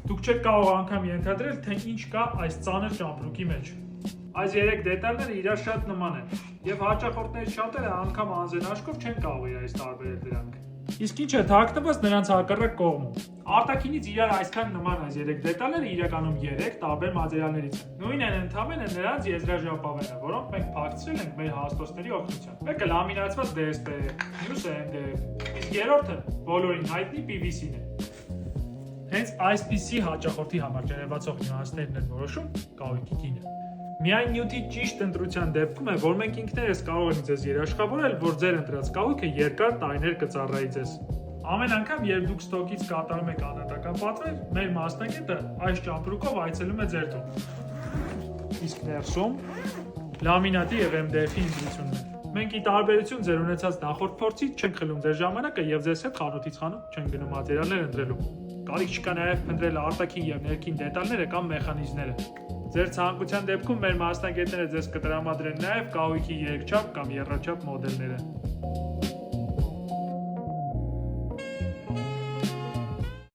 Դուք չեք կարող անգամ ենթադրել, թե ինչ կա այս ծանր ճամպրուկի մեջ։ Այս 3 դետալները իրար շատ նման են, եւ հաճախորդներից շատերը անգամ անձեն աչքով չեն կարող իրարից տարբերել դրանք։ Իսկ ինչ է թաքնված նրանց հակառակ կողմում։ Արտաքինից իրար այսքան նման այս 3 դետալները իրականում 3 տարբեր մատերիալներից են։ Նույնն են ընդհանրապես նրանց եզրաժապավենը, որոնք մենք փակցրել ենք մեր հաստոցների օգնությամբ։ Մեկը լամինացված DSP է, մյուսը MDF, իսկ երրորդը բոլորին հայտնի PVC-ն է։ Հենց այսպիսի հաճախորդի համար ջերմացող նյուանսներն են որոշում կահույքի գինը։ Միայն նյութի ճիշտ ընտրության դեպքում է, որ մենք ինքներս կարող ենք ձեզ երաշխավորել, որ ձեր ընտրած կահույքը երկար տարիներ կծառայի ձեզ։ Ամեն անգամ, երբ դուք ստոկից կատարում եք անհատական պատվեր, մեր մասնագետը այս ճամպրուկով այցելում է ձեր տուն։ Իսկ ներսում լամինատի եւ MDF-ի ընտրությունն է։ Մենք ի տարբերություն ձեր ունեցած նախորդ փորձից չենք խլում ձեր ժամանակը եւ ձեզ հետ խանութից խանութ չենք գնում մատերիալներ ընտրելու։ Կարիք չկա նաեւ փնտրել արտաքին եւ ներքին դետալները կամ մեխանիզմները։ Ձեր ցանկության դեպքում մեր մասնագետները ձեզ կտրամադրեն նաեւ կահույքի երկչափ կամ եռաչափ մոդելները։